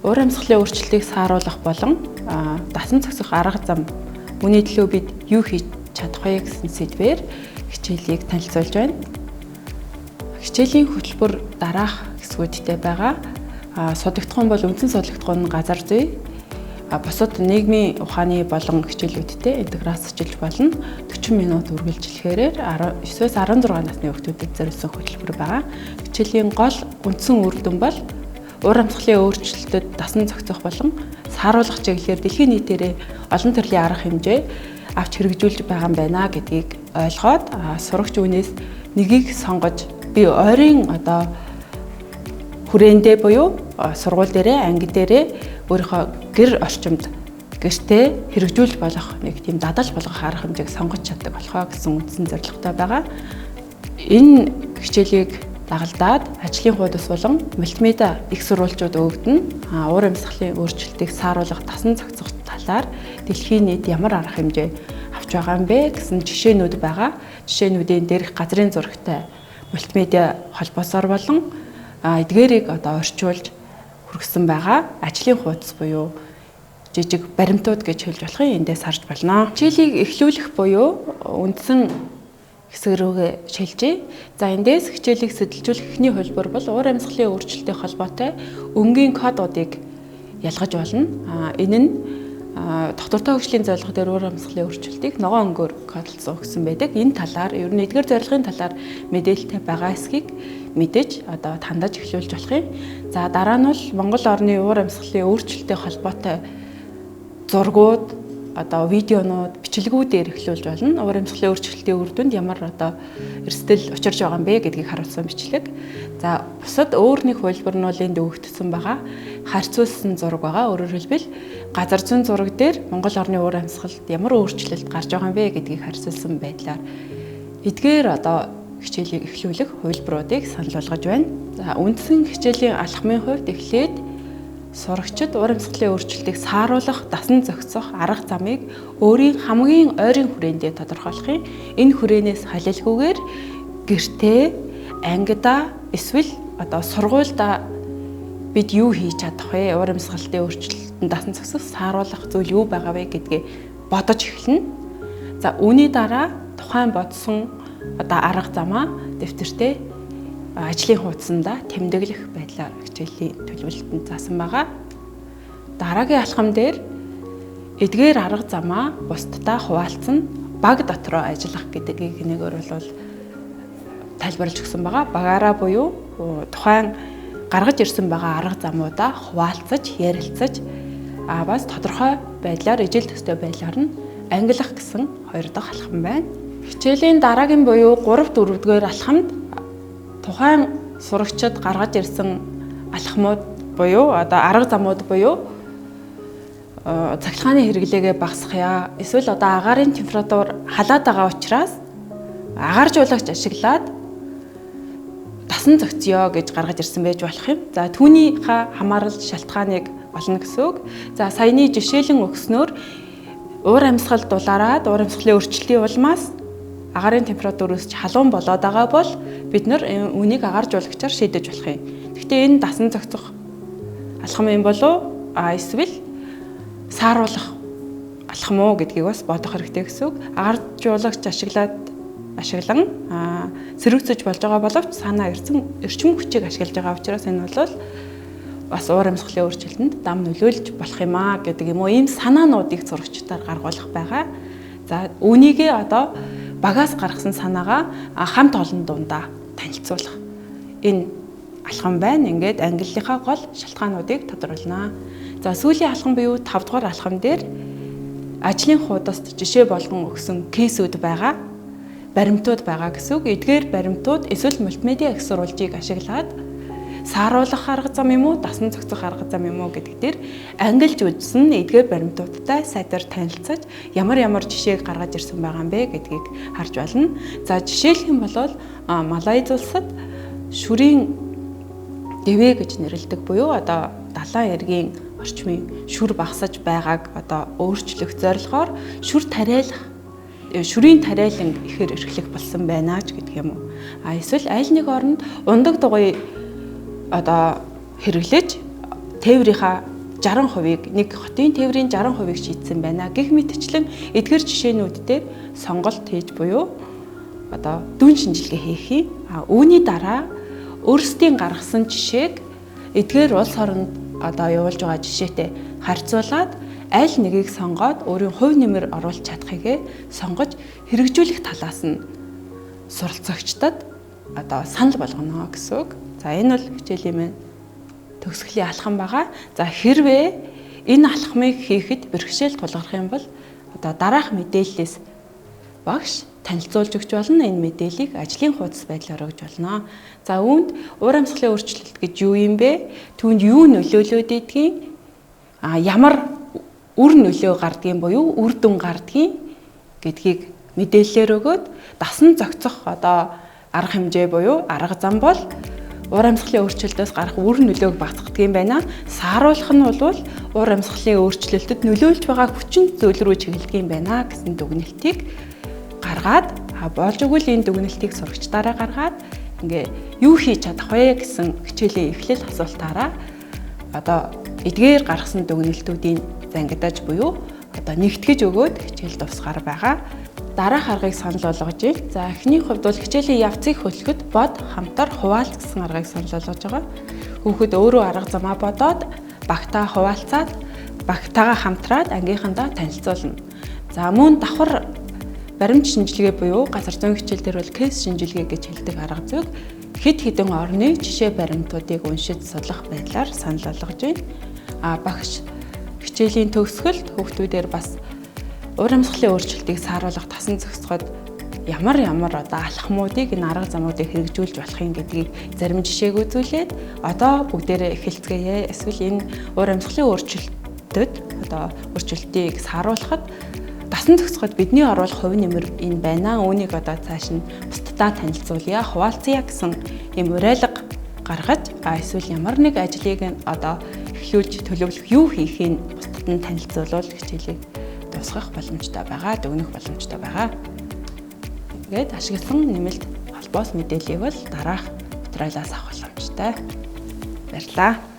уур амьсгалын өөрчлөлтийг сааруулах болон дасан зохицох арга зам үүний төлөө бид юу хийж чадах вэ гэсэн сэдвээр хичээлийг танилцуулж байна. Хичээлийн хөтөлбөр дараах хэсгүүдтэй байгаа. Судагдах нь бол үндсэн судагдах нь газар зүй, бусад нийгмийн ухааны болон хичээлүүдтэй интеграцжилж болно. 40 минут үргэлжлэхээр 9-ээс 16 насны хүүхдүүдэд зориулсан хөтөлбөр байгаа. Хичээлийн гол үндсэн үр дүн бол уур амьсгалын өөрчлөлтөд дасан зохицох болон сааруулах чиглэлээр дэлхийн нийтээрээ олон төрлийн арга хэмжээ авч хэрэгжүүлж байгаа юм байна гэдгийг ойлгоод сурагч үүнээс нэгийг сонгож би ойрын хүрээндээ буюу сургууль дээрээ, анги дээрээ өөрийнхөө гэр орчимд гэртээ хэрэгжүүлж болох нэг тийм дадал болгох арга хэмжээг сонгож чаддаг болохоо гэсэн үндсэн зорилготой байгаа. Энэ хичээлийг дагалдаад ажлын хуудас болон мультимедиа их сурвалжууд өгдөн уур амьсгалын өөрчлөлтийг сааруулах дасан зохицох талаар дэлхийн нийт ямар арга хэмжээ авч байгаа юм бэ гэсэн жишээнүүд байгаа. Жишээнүүдийн дээрх газрын зурагтай мультимедиа холбоосоор болон эдгээрийг орчуулж хүргэсэн байгаа. Ажлын хуудас буюу жижиг баримтууд гэж хэлж болох юм эндээс харж байна. Хичээлийг эхлүүлэх буюу үндсэн хэсэг рүүгээ шилжээ. За эндээс хичээлийг сэдэлжүүлэх эхний хөлбөр бол уур амьсгалын өөрчлөлттэй холбоотой өнгийн кодуудыг ялгаж болно. Энэ нь доктортой хөгжлийн зорилго дээр уур амьсгалын өөрчлөлтийг ногоон өнгөөр кодлсон гэсэн байдаг. Энэ талаар ер нь эдгээр зорилгын талаар мэдээлэлтэй байгаа эсхийг мэдээж тандаж эхлүүлж болох юм. За дараа нь бол Монгол орны уур амьсгалын өөрчлөлттэй холбоотой зургууд видеонууд, бичлэгүүдээр эхлүүлж болно. Уур амьсгалын өөрчлөлтийн үр дүнд ямар эрсдэл учирч байгаа юм бэ гэдгийг харуулсан бичлэг. За бусад өөр нэг хөлбөр нь бол энд өгөгдсөн байгаа. Харьцуулсан зураг байгаа. Өөрөөр хэлбэл газар зүйн зураг дээр Монгол орны уур амьсгалд ямар өөрчлөлт гарч байгаа юм бэ гэдгийг харьцуулсан байдлаар эдгээр хичээлийг эхлүүлэх хөлбөрүүдийг санал болгож байна. За үндсэн хичээлийн алхмын хувьд эхлээд сурагчид уур амьсгалын өөрчлөлтийг сааруулах, дасан зохицох арга замыг өөрийн хамгийн ойрын хүрээндээ тодорхойлох юм. Энэ хүрээнээс халилгүйгээр гэртээ, ангидаа эсвэл сургуульдаа бид юу хийж чадах вэ? Уур амьсгалын өөрчлөлтөнд дасан зохицох, сааруулах зүйл юу байгаа вэ гэдгээ бодож эхэлнэ. За үүний дараа тухайн бодсон арга замаа дэвтэртээ ажлын хуудсанда тэмдэглэх байдлаар хичээлийн төлөвлөлтөнд заасан байгаа. Дараагийн алхам дээр эдгээр арга замаа бусдадаа хуваалцсан баг дотроо ажиллах гэдгийг нэгээр бол тайлбарлаж өгсөн байгаа. Багаараа буюу тухайн гаргаж ирсэн байгаа арга замуудаа хуваалцаж, ярилцаж бас тодорхой байдлаар ижил төстэй байдлаар нь ангилах гэсэн хоёр дахь алхам байна. Хичээлийн дараагийн буюу 3-4 дугаар алхамд тухайн сурагчид гаргаж ирсэн алхмууд буюу арга замууд буюу цахилгааны хэрэглээгээ багасгая. Эсвэл агаарын температур халаад байгаа учраас агаар жуулагч ашиглаад дасан зохицё гэж гаргаж ирсэн байж болох юм. За түүнийхээ хамаарал шалтгааныг олно гэсэн үг. За саяны жишээлэн өгснөөр уур амьсгал дулаараад уур амьсгалын өөрчлөлтийн улмаас агаарын температур өсч халуун болоод байгаа бол бид нар үнийг агаар жуулагчаар шийдэж болох юм. Гэхдээ энэ дасан зохицох алхам юм болов эсвэл сааруулах алхам уу гэдгийг бас бодох хэрэгтэй гэсэн үг. Агаар жуулагч ашиглан сэрүүцэж болж байгаа боловч санаа эрчим хүчийг ашиглаж байгаа учраас энэ бол бас уур амьсгалын өөрчлөлтөнд дам нөлөөлж болох юм аа гэдэг юм уу. Ийм санаануудыг зурагчдаар гаргуулах байгаа. За үүнийгээ багаас гаргасан санаагаа хамт олон дундаа танилцуулах. Энэ алхам байна. Ингээд ангиллийнхаа гол шалтгаануудыг тодруулнаа. За сүүлийн алхам буюу 5 дугаар алхам дээр ажлын хуудаст жишээ болгон өгсөн кейсүүд байгаа. Баримтууд байгаа гэсэн үг. Эдгээр баримтууд эсвэл мультимедиа их сурвалжийг ашиглаад сааруулах арга зам юм уу, дасан зохицох арга зам юм уу гэдэг дээр ангилж үзсэн эдгээр баримтуудтай сайтар танилцаж ямар жишээг гаргаж ирсэн байгаа юм бэ гэдгийг харж байна. За жишээлх юм бол Малайз улсад шүрийн дэвэ гэж нэрлэдэг буюу далайн эргийн орчмын шүр багасаж байгааг өөрчлөх зорилгоор шүрийн тариалан ихээр эрхлэх болсон байна ч гэдэг юм уу. Эсвэл аль нэг оронд ундаг дугуй хэрэглэж тээврийнхаа 60%-ийг нэг хотын тээврийн 60%-ийг шийдсэн байна. Гэх мэтчлэн эдгээр жишээнүүд дээр сонголт хийж буюу одоо дүн шинжилгээ хийх юм. Үүний дараа өөрсдийн гаргасан жишээг эдгээр улс оронд одоо явуулж байгаа жишээтэй харьцуулаад аль нэгийг сонгоод өөрийн хувь нэмэр оруулж чадахыг сонгож хэрэгжүүлэх талаас нь суралцагчдад одоо санал болгоно гэсэн үг. За энэ бол хичээлийн маань төгсгөлийн алхам байгаа. За хэрвээ энэ алхмыг хийхэд бэрхшээл тулгарх юм бол одоо дараах мэдээллээс багш танилцуулж өгч болно. Энэ мэдээллийг ажлын хуудас байдлаар өгж болно. За үүнд уур амьсгалын өөрчлөлт гэж юу юм бэ? Түүнд юу нөлөөлөд идгийг? Ямар үр нөлөө гардгийг буюу үр дүн гардгийг гэдгийг мэдээлэлээр өгөөд дасан зохицох одоо арга хэмжээ буюу арга зам бол уур амьсгалын өөрчлөлтөөс гарах үр нөлөөг багасгадаг юм байна. Сааруулах нь бол уур амьсгалын өөрчлөлтөд нөлөөлж байгаа хүчин зүйл рүү чиглэдэг юм байна гэсэн дүгнэлтийг гаргаад болж өгвөл энэ дүгнэлтийг сурагчдаараа гаргаад ингээ юу хийж чадах вэ гэсэн хичээлийн эхлэл асуултаараа одоо эдгээр гаргасан дүгнэлтүүдийн зангидаж буюу одоо нэгтгэж өгөөд хичээл дуусгаар байгаа. Дараах аргыг санал болгож байна. За эхний хувьд бол хичээлийн явцыг хөлөхөд бод хамтар хуваалц гэсэн аргыг санал болгож байгаа. Хүүхэд өөрөө арга замаа бодоод багтаа хуваалцаад багтаагаа хамтраад ангийнхандаа танилцуулна. За мөн давхар баримт шинжилгээ буюу газар зүйн хичээл дээр бол кейс шинжилгээ гэж хэлдэг арга зүйг хэд хэдэн орны жишээ баримтуудыг уншиж судлах байдлаар санал болгож байна. Багш хичээлийн төгсгөлд хүүхдүүдээр бас уур амьсгалын өөрчлөлтийг сааруулах тасан зохицоход ямар одоо алхмуудыг энэ арга замуудыг хэрэгжүүлж болох юм гэдгийг зарим жишээг үзүүлээд одоо бүгдээрээ эхэлцгээе. Эсвэл энэ уур амьсгалын өөрчлөлтөд одоо өөрчлөлтийг сааруулахад дасан зохицоход бидний оруулах хувь нэмэр энэ байна. Үүнийг одоо цааш нь бусдадаа танилцуулъя, хуваалцъя гэсэн юм уриалга гаргаж эсвэл ямар нэг ажлыг одоо эхлүүлж төлөвлөх юу хийхийг бусдад нь танилцуулбал хичээлийг дуусгах боломжтой байгаа, дүгнэх боломжтой байгаа. Тэгээд ашигласан нэмэлт холбоос мэдээллийг бол дараах материалаас авах боломжтой. Баярлалаа.